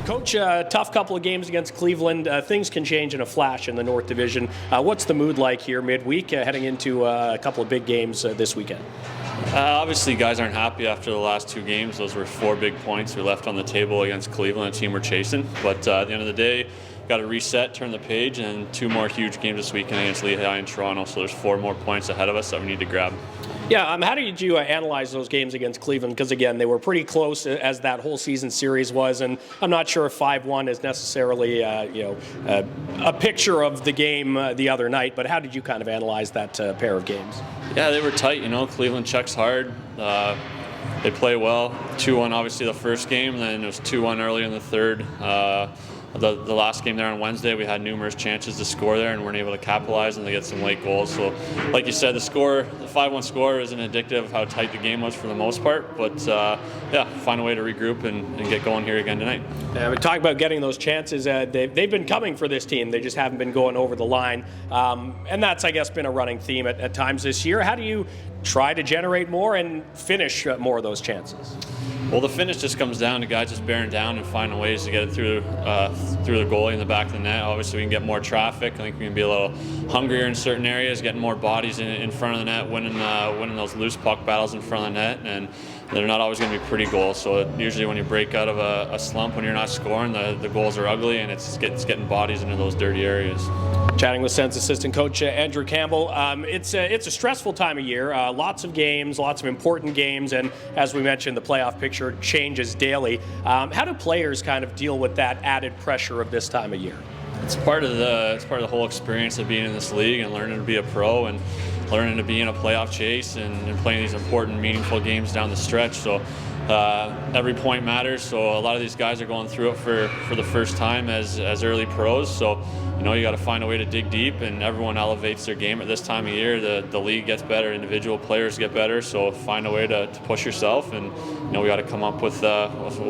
Coach, tough couple of games against Cleveland. Things can change in a flash in the North Division. What's the mood like here midweek, heading into a couple of big games this weekend? Obviously, guys aren't happy after the last two games. Those were 4 big points we left on the table against Cleveland, a team we're chasing. But at the end of the day, got to reset, turn the page, and 2 more huge games this weekend against Lehigh and Toronto. So there's 4 more points ahead of us that we need to grab. Yeah, how did you analyze those games against Cleveland? Because again, they were pretty close as that whole season series was, and I'm not sure if 5-1 is necessarily a picture of the game the other night. But how did you kind of analyze that pair of games? Yeah, they were tight. Cleveland checks hard. They play well. 2-1 obviously the first game, then it was 2-1 early in the third. The last game there on Wednesday, we had numerous chances to score there and weren't able to capitalize and they get some late goals. So, like you said, the 5-1 score isn't indicative of how tight the game was for the most part. But yeah, find a way to regroup and get going here again tonight. Yeah, we talk about getting those chances. They've been coming for this team. They just haven't been going over the line. And that's, I guess, been a running theme at times this year. How do you try to generate more and finish more of those chances? Well, the finish just comes down to guys just bearing down and finding ways to get it through the goalie in the back of the net. Obviously, we can get more traffic. I think we can be a little hungrier in certain areas, getting more bodies in front of the net, winning those loose puck battles in front of the net, and they're not always going to be pretty goals. So usually when you break out of a slump when you're not scoring, the goals are ugly, and it's getting bodies into those dirty areas. Chatting with Sens assistant coach Andrew Campbell. It's a stressful time of year. Lots of games, lots of important games, and as we mentioned, the playoff picture changes daily. How do players kind of deal with that added pressure of this time of year? It's part of the whole experience of being in this league and learning to be a pro and learning to be in a playoff chase and playing these important, meaningful games down the stretch. So every point matters. So a lot of these guys are going through it for the first time as early pros. So you got to find a way to dig deep, and everyone elevates their game at this time of year. The league gets better, individual players get better. So find a way to push yourself, and we got to come up with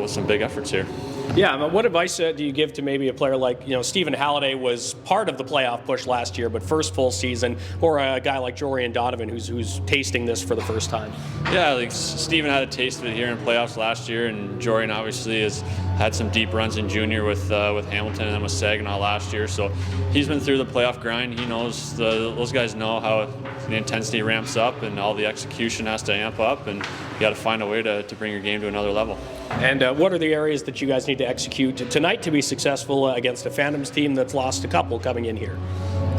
some big efforts here. Yeah, what advice do you give to maybe a player like, Stephen Halliday was part of the playoff push last year, but first full season, or a guy like Jorian Donovan who's tasting this for the first time? Yeah, like Stephen had a taste of it here in playoffs last year, and Jorian obviously has had some deep runs in junior with Hamilton and then with Saginaw last year. So he's been through the playoff grind. He knows those guys know how the intensity ramps up and all the execution has to amp up, and you got to find a way to bring your game to another level. And what are the areas that you guys need to execute tonight to be successful against a Phantoms team that's lost a couple coming in here?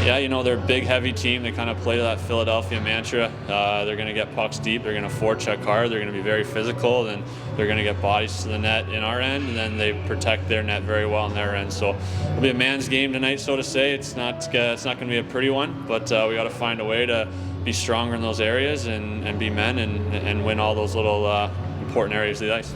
Yeah, they're a big, heavy team. They kind of play that Philadelphia mantra. They're going to get pucks deep. They're going to forecheck hard. They're going to be very physical. And they're going to get bodies to the net in our end, and then they protect their net very well in their end. So it'll be a man's game tonight, so to say. It's not going to be a pretty one, but we got to find a way to be stronger in those areas and be men and win all those little important areas of the ice.